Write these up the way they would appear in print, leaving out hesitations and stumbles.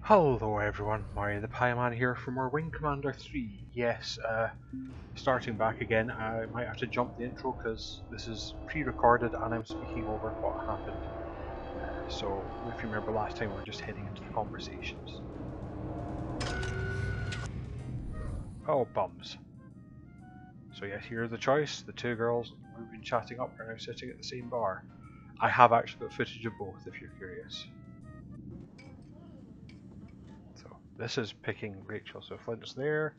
Hello everyone, Mario the Pieman here for more Wing Commander 3. Yes, starting back again, I might have to jump the intro because this is pre-recorded and I'm speaking over what happened. So if you remember last time we were just heading into the conversations. Oh bums. So yes, here's the choice. The two girls we've been chatting up are now sitting at the same bar. I have actually got footage of both if you're curious. This is picking Rachel, so Flint's there.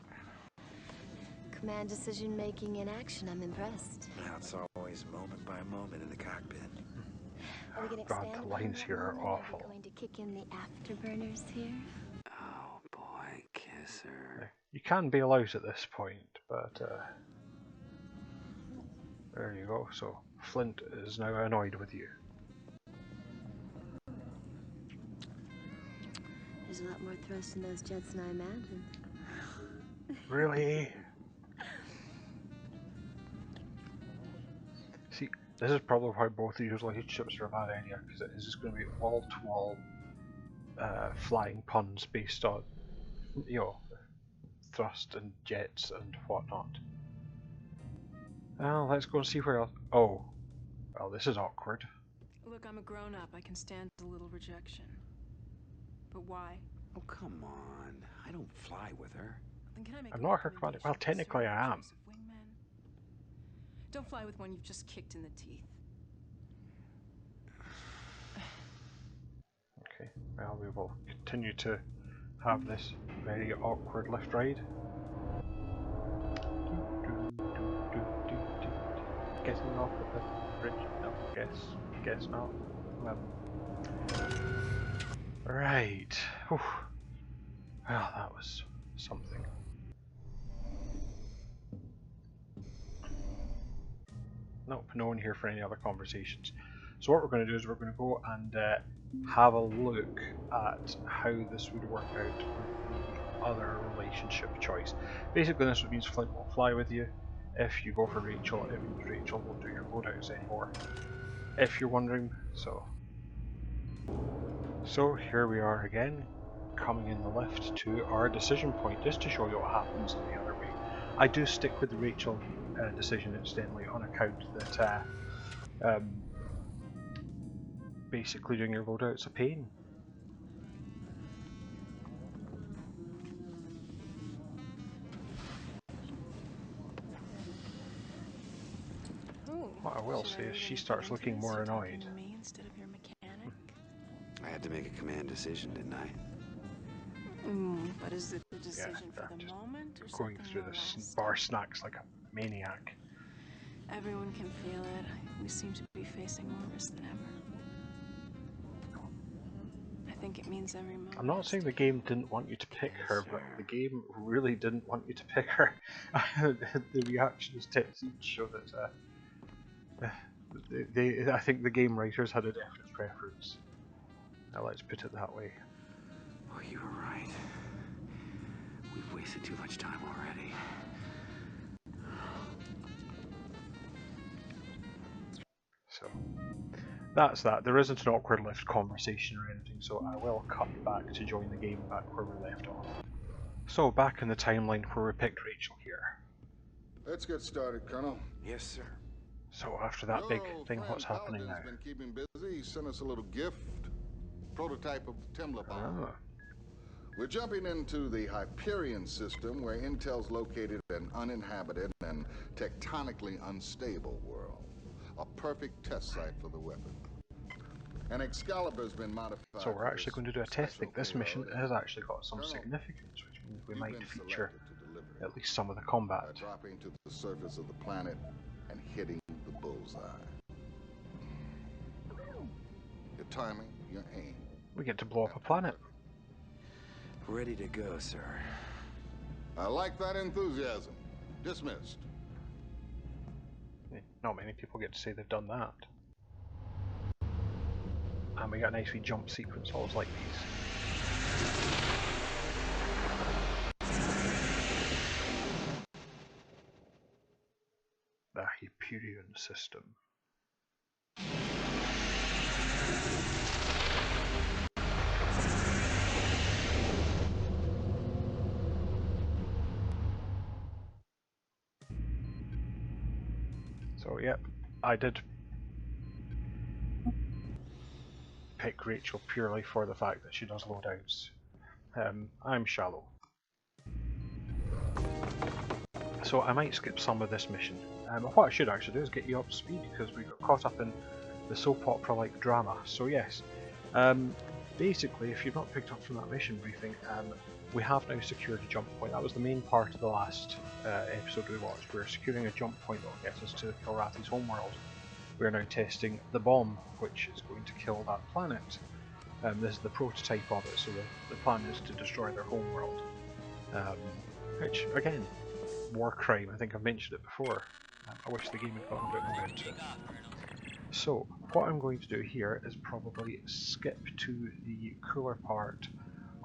Command decision making in action, I'm impressed. Now it's always moment by moment in the cockpit. Are we gonna God, expand the lines here are awful. Are we going to kick in the afterburners here? Oh boy, kiss her. You can bail out at this point, but there you go. So Flint is now annoyed with you. There's a lot more thrust in those jets than I imagined. Really? See, this is probably why both of your relationships are a bad idea, because it is just going to be wall-to-wall flying puns based on, you know, thrust and jets and whatnot. Well, let's go and see where else. Oh, well, this is awkward. Look, I'm a grown-up. I can stand a little rejection. But why? Oh, come on. I don't fly with her. Then can I make I'm not her commander. Well, technically I am. Don't fly with one you've just kicked in the teeth. Okay, well, we will continue to have this very awkward lift ride. Getting off at the bridge? No, guess not. Right. Whew. Well, that was something. Nope, no one here for any other conversations. So what we're going to do is we're going to go and have a look at how this would work out with the other relationship choice. Basically, this means Flint won't fly with you. If you go for Rachel, it means Rachel won't do your loadouts anymore. If you're wondering, So here we are again, coming in the lift to our decision point, just to show you what happens in the other way. I do stick with the Rachel decision, incidentally, on account that basically doing your loadout's a pain. What I will say is she starts looking more annoyed. Me instead of your mechanic? I had to make a command decision, didn't I? But is it the decision for the moment or going through the bar snacks like a maniac. Everyone can feel it. We seem to be facing more risk than ever. I think it means every moment. I'm not saying the game didn't want you to pick her, but the game really didn't want you to pick her. The reactions to each show that I think the game writers had a definite preference. Now let's put it that way. Oh, you were right. We've wasted too much time already. So that's that. There isn't an awkward lift conversation or anything, so I will cut back to join the game back where we left off. So back in the timeline where we picked Rachel here. Let's get started, Colonel. Yes, sir. So after that big thing, what's happening now? Been keeping busy. He sent us a little gift, prototype of the Temla bomb. We're jumping into the Hyperion system, where Intel's located an uninhabited and tectonically unstable world. A perfect test site for the weapon. And Excalibur's been modified. So we're actually going to do a testing. This mission has actually got some significance, which means we might feature at least some of the combat. Dropping to the surface of the planet and hitting the bullseye. Your timing, your aim. We get to blow up a planet. Ready to go, sir. I like that enthusiasm. Dismissed. Not many people get to say they've done that. And we got a nice wee jump sequence, always like these. The Hyperion system. So yep, I did pick Rachel purely for the fact that she does loadouts. I'm shallow. So I might skip some of this mission. What I should actually do is get you up to speed, because we got caught up in the soap opera-like drama. So yes, basically, if you've not picked up from that mission briefing, we have now secured a jump point. That was the main part of the last episode we watched. We're securing a jump point that will get us to Kilrathi's homeworld. We're now testing the bomb, which is going to kill that planet. This is the prototype of it, so the plan is to destroy their homeworld. Which, again, war crime. I think I've mentioned it before. I wish the game had gotten a bit more into it. So, what I'm going to do here is probably skip to the cooler part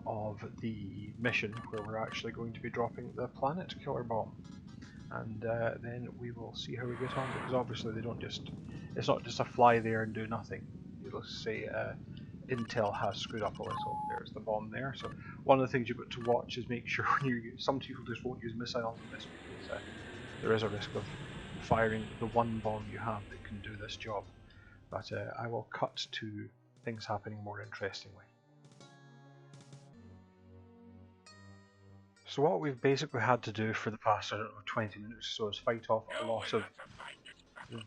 of the mission, where we're actually going to be dropping the planet killer bomb. And then we will see how we get on, because obviously they don't just... It's not just a fly there and do nothing. You'll say Intel has screwed up a little. There's the bomb there. So one of the things you've got to watch is make sure when you use... Some people just won't use missiles in this, because there is a risk of firing the one bomb you have that can do this job. But I will cut to things happening more interestingly. So what we've basically had to do for the past, I don't know, 20 minutes or so is fight off a lot of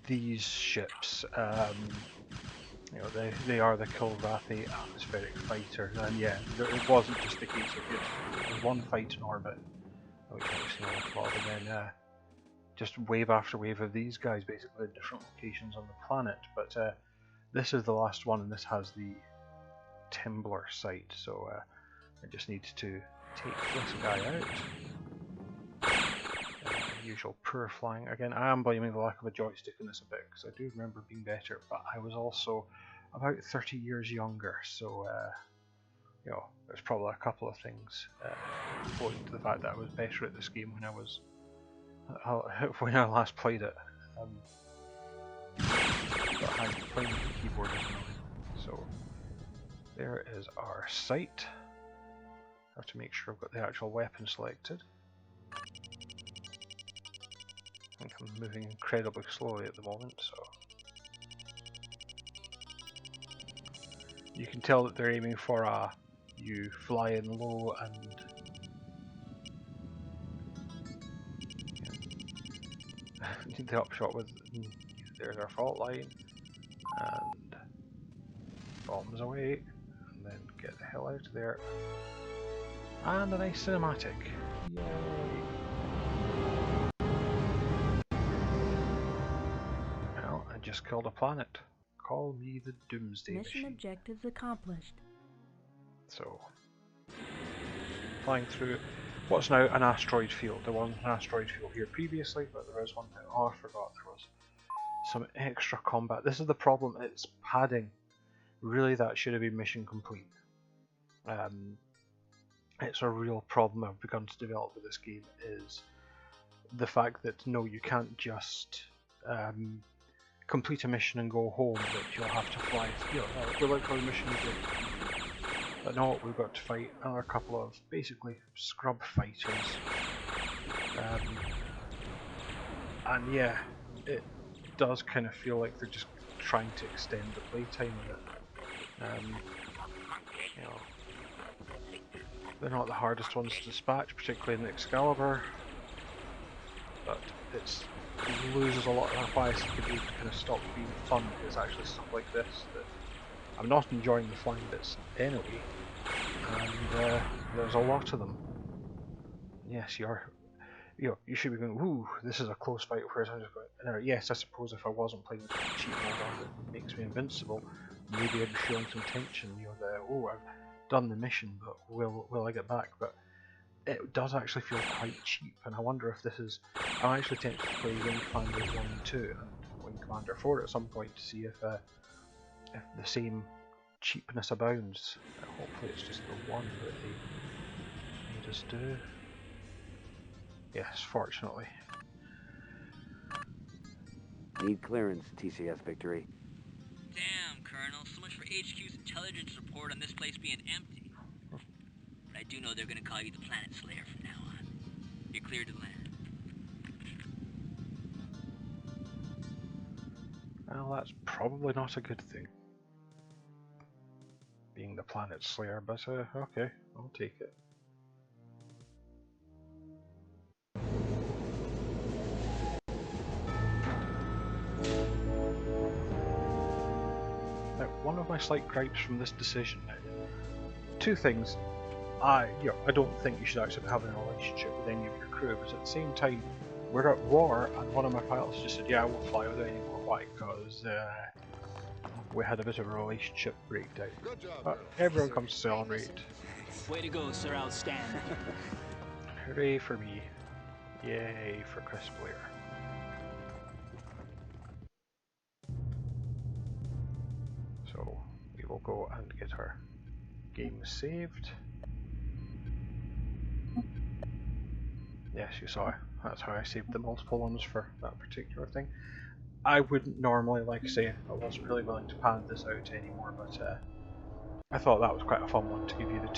these ships. You know, they are the Kilrathi atmospheric fighter, and yeah, it wasn't just the case of just one fight in orbit, which I've seen a lot of, and then just wave after wave of these guys basically in different locations on the planet. But this is the last one, and this has the Temblor site, so I just need to take this guy out. Usual poor flying. Again, I am blaming the lack of a joystick in this a bit, because I do remember being better, but I was also about 30 years younger, so you know, there's probably a couple of things pointing to the fact that I was better at this game when I last played it. But playing with the keyboard is annoying. So there is our sight. I have to make sure I've got the actual weapon selected. I think I'm moving incredibly slowly at the moment, so you can tell that they're aiming for you fly in low and the upshot was there's our fault line and bombs away, and then get the hell out of there. And a nice cinematic. Yay! Well, I just killed a planet. Call me the Doomsday Machine. Mission objectives accomplished. So, flying through what's now an asteroid field. There wasn't an asteroid field here previously, but there is one now. Oh, I forgot there was some extra combat. This is the problem, it's padding. Really, that should have been mission complete. It's a real problem I've begun to develop with this game, is the fact that no, you can't just complete a mission and go home, that you'll have to fly. You know, we're like for the mission we did. But no, we've got to fight another couple of basically scrub fighters. And yeah, it does kind of feel like they're just trying to extend the playtime of it. You know, they're not the hardest ones to dispatch, particularly in Excalibur, but it loses a lot of why the game kind of stopped being fun. It's actually stuff like this that I'm not enjoying the flying bits anyway, and there's a lot of them. Yes, you should be going, ooh, this is a close fight, whereas I'm just going, yes, I suppose if I wasn't playing this cheap mode that makes me invincible, maybe I'd be showing some tension, I've done the mission, but will I get back? But it does actually feel quite cheap, and I wonder if this is... I'm actually tempted to play Wing Commander 1 and 2 and Wing Commander 4 at some point to see if the same cheapness abounds. Hopefully it's just the one that they made us do. Yes, fortunately. Need clearance, TCS Victory. Damn, Colonel. So much for HQ's intelligence report on this place being empty. But I do know they're gonna call you the Planet Slayer from now on. You're cleared to land. Well, that's probably not a good thing. Being the planet slayer, but okay, I'll take it. Now, one of my slight gripes from this decision, two things. I don't think you should actually have a relationship with any of your crew, but at the same time, we're at war, and one of my pilots just said, yeah, I won't fly with you anymore. Why? Because we had a bit of a relationship breakdown. But everyone comes to celebrate. Way to go, sir. Outstanding. Hooray for me. Yay for Chris Blair. So, we will go and get our game saved. Yes, you saw it. That's how I saved the multiple ones for that particular thing. I wouldn't normally, like I say, I wasn't really willing to pan this out anymore, but I thought that was quite a fun one to give you the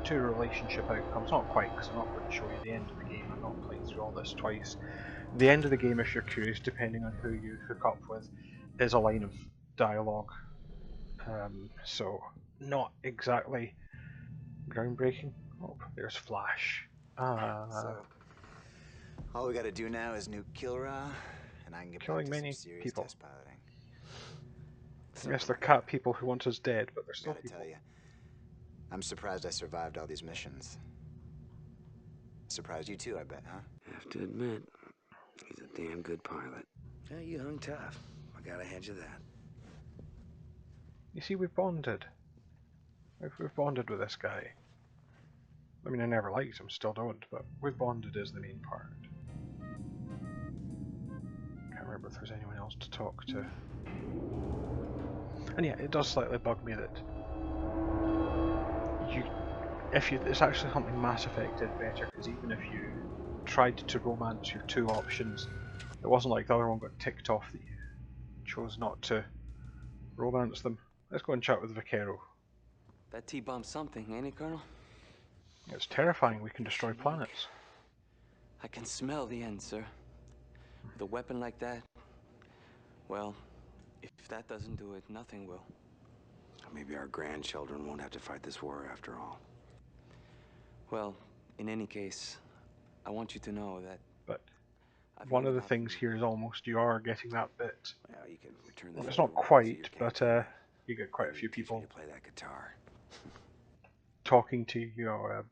two relationship outcomes. Not quite, because I'm not going to show you the end of the game. I'm not playing through all this twice. The end of the game, if you're curious, depending on who you hook up with, is a line of dialogue. So, not exactly groundbreaking. Oh, there's Flash. So, all we gotta do now is nuke Kilra, and I can get killing back to many some serious people. test piloting. I guess they're cat people who want us dead, but they're still Gotta people. tell you, I'm surprised I survived all these missions. Surprised you too, I bet, huh? Have to admit, he's a damn good pilot. Yeah, you hung tough. I gotta hand you that. You see, we've bonded. We've bonded with this guy. I mean, I never liked him, still don't, but we've bonded is the main part. Can't remember if there's anyone else to talk to. And yeah, it does slightly bug me that it's actually something Mass Effect did better, because even if you tried to romance your two options, it wasn't like the other one got ticked off that you chose not to romance them. Let's go and chat with Vaquero. That T-bomb's something, ain't it, Colonel? It's terrifying, we can destroy planets. I can smell the end, sir. With a weapon like that, well, if that doesn't do it, nothing will. Maybe our grandchildren won't have to fight this war after all. Well, in any case, I want you to know that... But one of the things here is almost you are getting that bit. Well, you can return Well, it's not quite, but you get quite a few people to play that guitar. talking to you,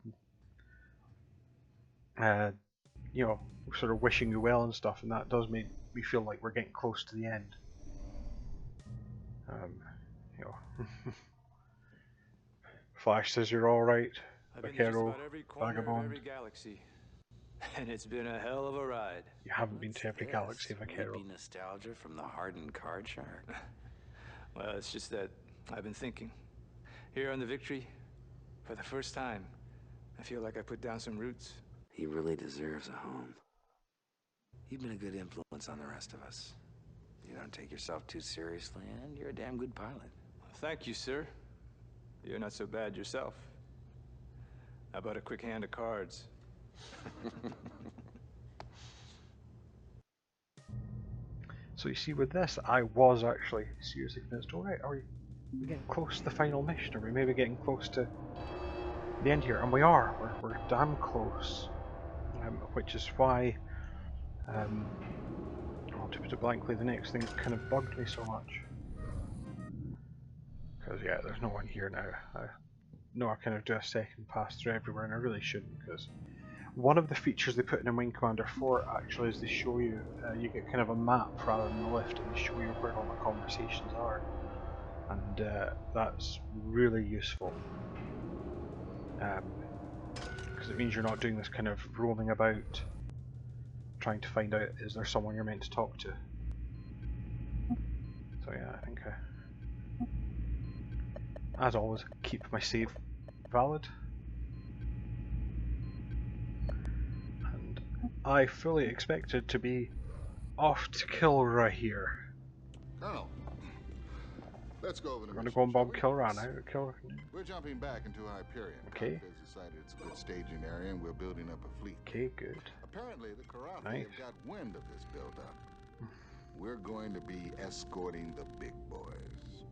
sort of wishing you well and stuff, and that does make me feel like we're getting close to the end. Flash says you're all right. Vaquero, Vagabond. Every galaxy, and it's been a hell of a ride. You haven't been to every galaxy, Vaquero. Maybe nostalgia from the hardened card shark. Well, it's just that I've been thinking. Here on the Victory, for the first time, I feel like I put down some roots. He really deserves a home. You've been a good influence on the rest of us. You don't take yourself too seriously, and you're a damn good pilot. Thank you, sir. You're not so bad yourself. How about a quick hand of cards? So you see, with this, I was actually seriously convinced, alright, are we getting close to the final mission? Are we maybe getting close to the end here? And we are. We're damn close. Which is why, to put it blankly, the next thing kind of bugged me so much. Because, yeah, there's no one here now. I know I kind of do a second pass through everywhere, and I really shouldn't, because one of the features they put in Wing Commander 4 actually is they show you, you get kind of a map rather than a lift, and they show you where all the conversations are. And that's really useful. Because it means you're not doing this kind of roaming about, trying to find out, is there someone you're meant to talk to? So yeah, I think as always, keep my save valid. And I fully expected to be off to Kilra here. Colonel, let's go over the We're gonna mission, go and bomb shall we? Kilra now. Kilra. We're jumping back into Hyperion. Okay. Has decided it's a good staging area, and we're building up a fleet. Okay, good. Apparently, the Karathi Nice. have got wind of this build-up. we're going to be escorting the big boys.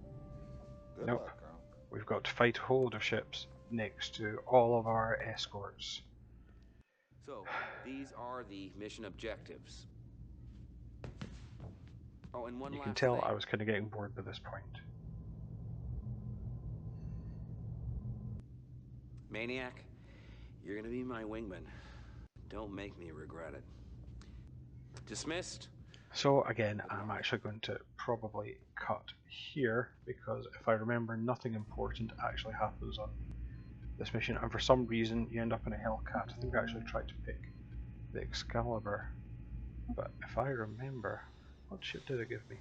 Good Nope. luck, Colonel. We've got to fight holder ships next to all of our escorts. So, these are the mission objectives. Oh, and one You last can tell thing. I was kind of getting bored by this point. Maniac, you're gonna be my wingman. Don't make me regret it. Dismissed. So again, I'm actually going to probably cut here because if I remember, nothing important actually happens on this mission, and for some reason you end up in a Hellcat. I think I actually tried to pick the Excalibur, but if I remember, what ship did it give me?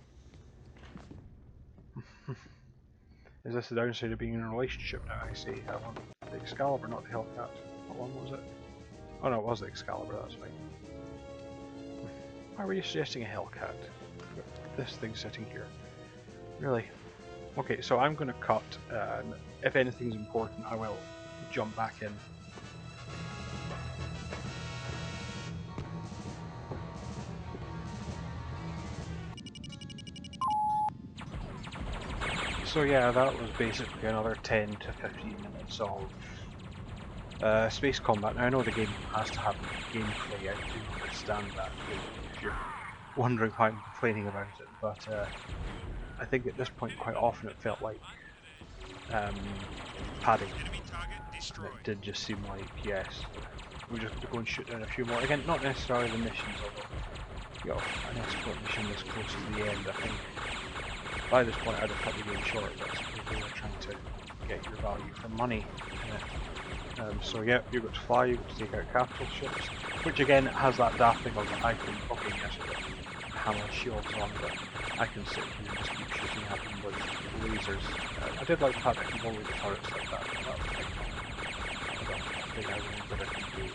Is this the downside of being in a relationship now? I see. I want the Excalibur, not the Hellcat. What one was it? Oh no, it was the Excalibur, that's fine. Why were you suggesting a Hellcat? This thing sitting here. Really? Okay, so I'm going to cut, and if anything's important I will jump back in. So yeah, that was basically another 10 to 15 minutes of space combat. Now I know the game has to have gameplay, I do understand that, if you're wondering why I'm complaining about it, but I think at this point quite often it felt like padding, and it did just seem like, yes, we're just going to go and shoot down a few more. Again, not necessarily the missions, although you got an escort mission this close to the end. I think by this point I'd have cut the game short, but I suppose they were trying to get your value for money. So yeah, you've got to fly, you've got to take out capital ships, which again has that daft thing of I can, okay yes, I've got hammer shields on, but I can sit here and just keep shooting at them with lasers. I did like the fact that I can blow the turrets like that, but that was a thing I really that I can do.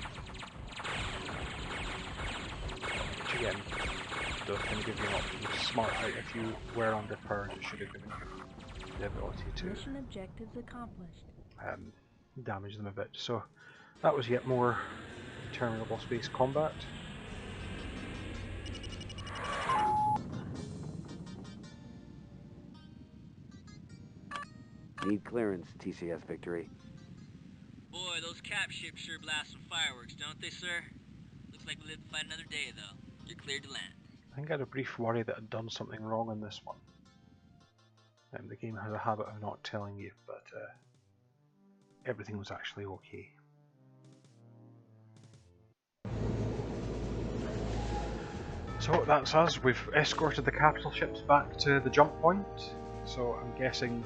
Which again, does kind of give you an option to smart out if you were underpowered, it should have given you the ability to Mission objectives accomplished. Damage them a bit. So that was yet more interminable space combat. Need clearance, TCS Victory. Boy, those cap ships sure blast some fireworks, don't they, sir? Looks like we live to fight another day, though. You're cleared to land. I think I had a brief worry that I'd done something wrong in this one. The game has a habit of not telling you, but everything was actually okay. So that's us. We've escorted the capital ships back to the jump point, so I'm guessing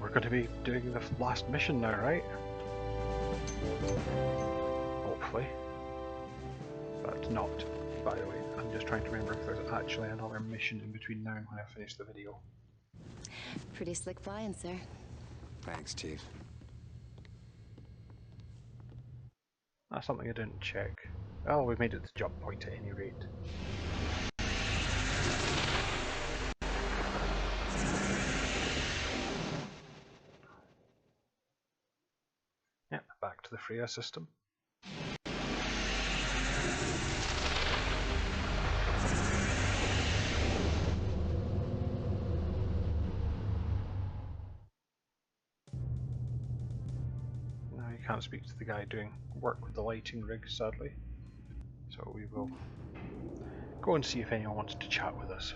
we're going to be doing the last mission now, right? Hopefully. But not, by the way. I'm just trying to remember if there's actually another mission in between now and when I finish the video. Pretty slick flying, sir. Thanks, Chief. That's something I didn't check. Oh, we made it to the jump point at any rate. Yep, back to the Freya system. Now you can't speak to the guy doing work with the lighting rig, sadly. So we will go and see if anyone wants to chat with us.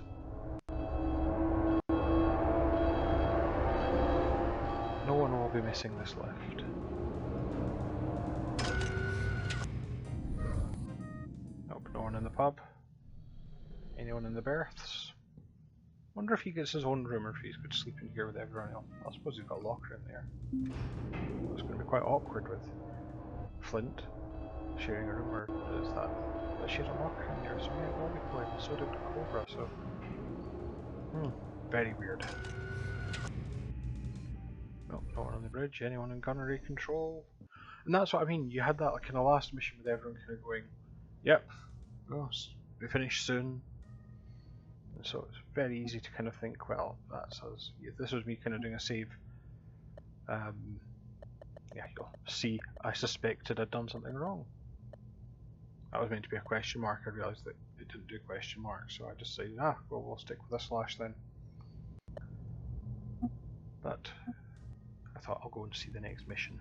No one will be missing this lift. Nope, no one in the pub. Anyone in the berths? Wonder if he gets his own room or if he's going to sleep in here with everyone else. I suppose he's got a locker in there. It's going to be quite awkward with Flint sharing a room, or is that? But she has a locker in there, so yeah, that'll be cool. So did Cobra, so. Very weird. Nope, no one on the bridge. Anyone in gunnery control? And that's what I mean. You had that kind of last mission with everyone kind of going, "Yep, oh, we finish soon." And so it's very easy to kind of think, well, that's us. If this was me kind of doing a save, yeah, you'll see. I suspected I'd done something wrong. That was meant to be a question mark. I realised that it didn't do question mark, so I just decided, well, we'll stick with a slash then. But I thought I'll go and see the next mission.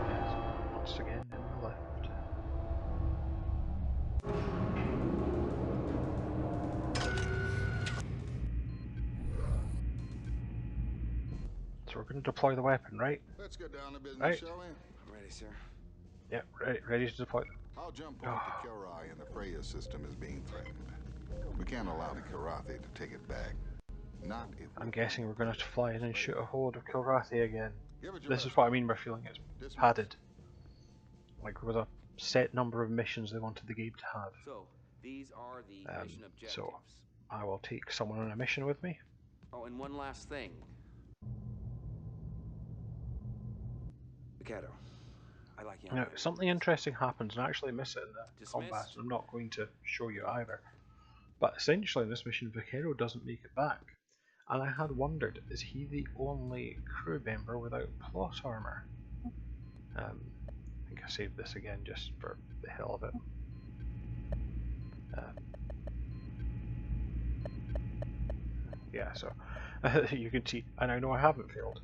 Yes, once again in the lift. So we're going to deploy the weapon, right? Let's get down to business, right. shall we? I'm ready, sir. Yep, ready to deploy. I'll jump point the Kilrai and the Freya system is being threatened. We can't allow the Kilrathi to take it back. Not if I'm guessing we're going to have to fly in and shoot a horde of Kilrathi again. This is what I mean by feeling it's padded. Like there was a set number of missions they wanted the game to have. So, these are the mission objectives. So, I will take someone on a mission with me. Oh, and one last thing. Mikado, I like you. Now, something interesting happens, and I actually miss it in the combat, and I'm not going to show you either. But essentially, in this mission, Vaquero doesn't make it back. And I had wondered, is he the only crew member without plot armor? I think I saved this again just for the hell of it. Yeah, so you can see, and I know I haven't failed.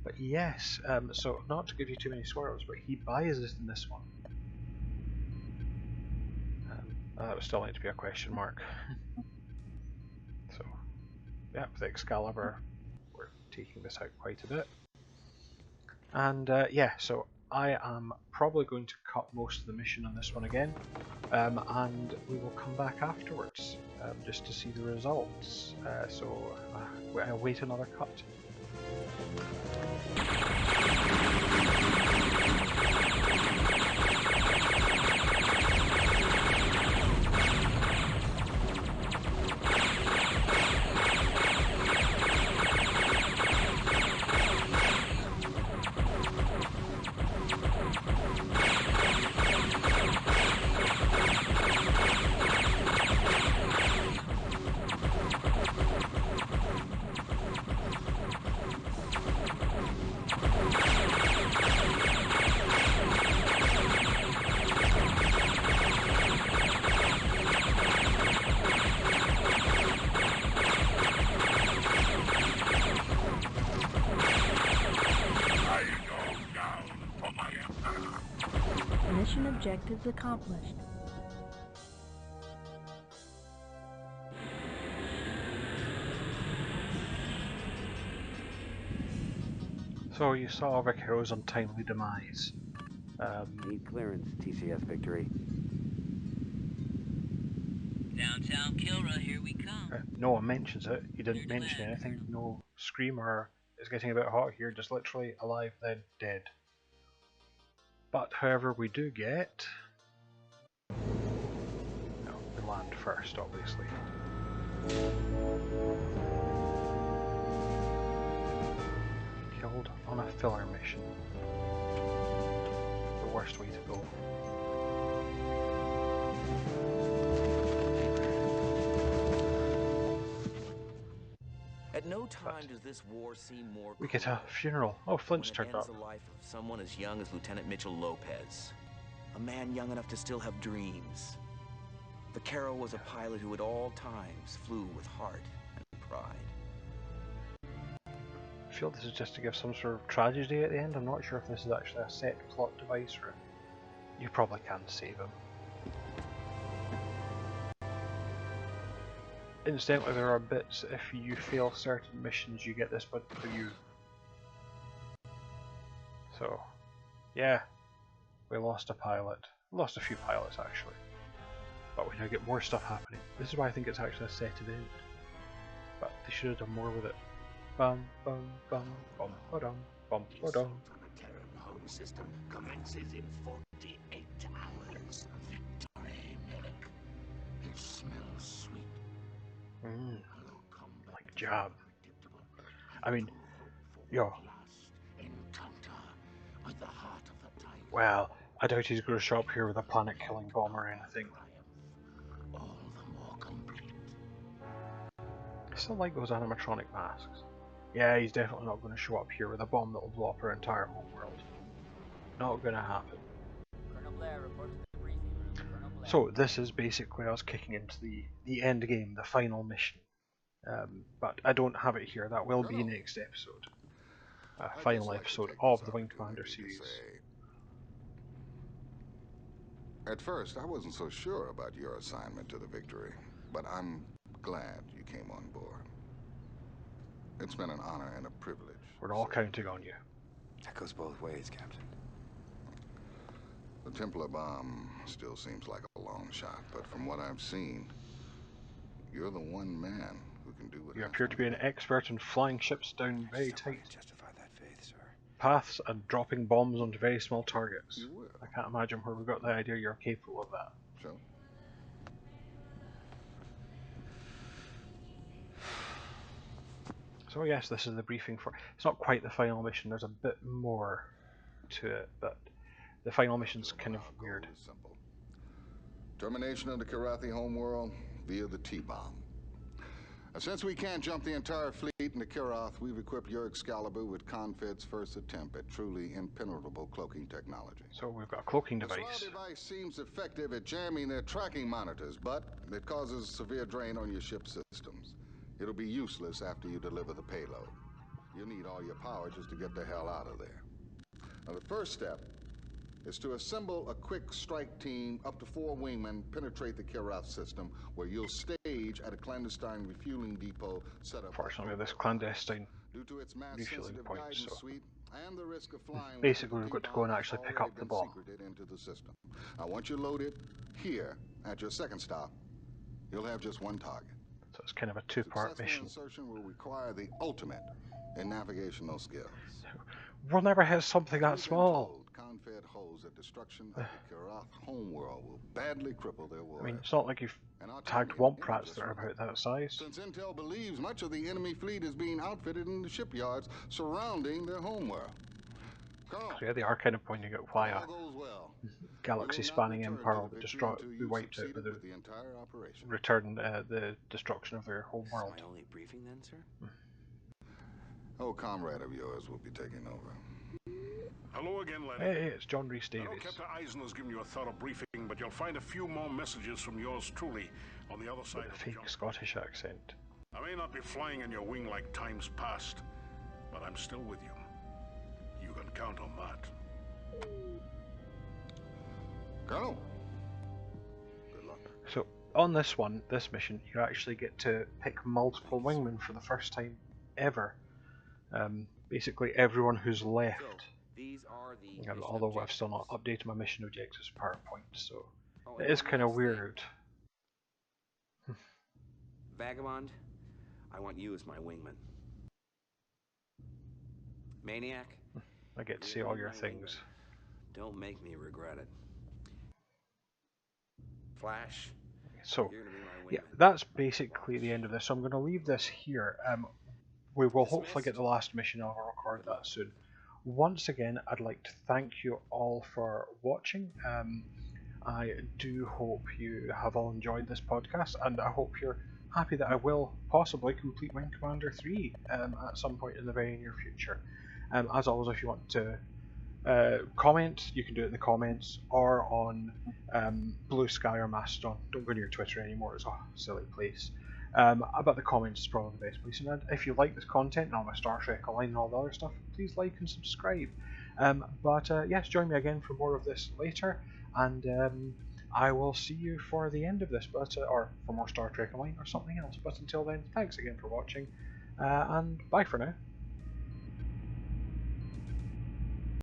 But yes, so not to give you too many spoilers, but he buys it in this one. That was still need to be a question mark. So, yeah, with Excalibur, we're taking this out quite a bit. And yeah, so I am probably going to cut most of the mission on this one again, and we will come back afterwards just to see the results. So I'll wait another cut. Mission objectives accomplished. So you saw Vaquero's untimely demise. Need clearance, TCS Victory. Downtown Kilra, here we come. No one mentions it. He didn't mention anything. No screamer is getting a bit hot here. Just literally alive, then dead. But however, we do get. No, we land first, obviously. Killed on a filler mission. The worst way to go. At no time does this war seem more we get a funeral. Oh, Flint's turned up. The life of someone as young as Lieutenant Mitchell Lopez. A man young enough to still have dreams. Vaquero was a pilot who at all times flew with heart and pride. I feel this is just to give some sort of tragedy at the end. I'm not sure if this is actually a set plot device or you probably can save him. Incidentally, there are bits if you fail certain missions you get this bit for you. So, yeah, we lost a pilot. Lost a few pilots actually. But we now get more stuff happening. This is why I think it's actually a set event. But they should have done more with it. Bum bum bum bum ba-dum bum ba-dum. From a Terran home system commences in 48 hours. Victory, Medic. It smells sweet. Like job. I mean, yo. Well, I doubt he's going to show up here with a planet-killing bomb or anything. All the more complete. I still like those animatronic masks. Yeah, he's definitely not going to show up here with a bomb that will blow up our entire homeworld. Not gonna happen. Colonel Blair, report to the briefing room. Colonel Blair. So this is basically us kicking into the end game, the final mission. But I don't have it here. That will be next episode. Final episode of the Wing Commander series. At first, I wasn't so sure about your assignment to the Victory, but I'm glad you came on board. It's been an honor and a privilege. We're all counting on you. That goes both ways, Captain. The Templar bomb still seems like a long shot, but from what I've seen, you're the one man who can do it. You appear to be an expert in flying ships down very tight Justify that faith, sir. paths and dropping bombs onto very small targets. I can't imagine where we got the idea you're capable of that. So yes, this is the briefing for... It's not quite the final mission, there's a bit more to it, but the final mission's kind of weird. Termination of the Karathi homeworld via the T-bomb. Since we can't jump the entire fleet into Karath, we've equipped your Excalibur with Confed's first attempt at truly impenetrable cloaking technology. So we've got a cloaking device. This device seems effective at jamming their tracking monitors, but it causes severe drain on your ship's systems. It'll be useless after you deliver the payload. You'll need all your power just to get the hell out of there. Now, the first step is to assemble a quick strike team, up to 4 wingmen, penetrate the Karath system, where you'll stage at a clandestine refueling depot set up. Fortunately, this clandestine due to its refueling point, so suite and the risk of flying basically we've got to go and actually pick up the bomb. Into the system. Now, once you load it here at your second stop, you'll have just one target. So it's kind of a two-part mission. Insertion will require the ultimate in navigational skills. We'll never hit something that small. Confed holds that destruction of the Karath homeworld will badly cripple their war. I mean, it's not like you've tagged womp rats that are about that size. Since Intel believes much of the enemy fleet is being outfitted in the shipyards surrounding their homeworld. So yeah, they are kind of pointing out why a galaxy-spanning empire will be wiped out with the the destruction of their home world. My only briefing then, sir? Oh, comrade of yours will be taking over. Hello again, Lenny. Hey, it's John Rhys Davies. I know Captain Eisen's given you a thorough briefing, but you'll find a few more messages from yours truly on the other side of the fake Scottish accent. I may not be flying in your wing like times past, but I'm still with you. You can count on that. Colonel. Good luck. So, on this mission, you actually get to pick multiple wingmen for the first time ever. Basically, everyone who's left. Although I've still not updated my mission objectives PowerPoint, so it is kind of weird. Vagabond, I want you as my wingman. Maniac, I get to see all your things. Don't make me regret it. Flash. So, yeah, that's basically the end of this. So I'm going to leave this here. We will hopefully get the last mission. I'll record that soon. Once again, I'd like to thank you all for watching. I do hope you have all enjoyed this podcast, and I hope you're happy that I will possibly complete Wing Commander 3 at some point in the very near future. As always, if you want to comment, you can do it in the comments or on Blue Sky or Mastodon. Don't go near Twitter anymore, it's a silly place. But the comments is probably the best place. And if you like this content and all my Star Trek Online and all the other stuff, please like and subscribe. Yes, join me again for more of this later, and I will see you for the end of this, or for more Star Trek Online or something else. But until then, thanks again for watching, and bye for now.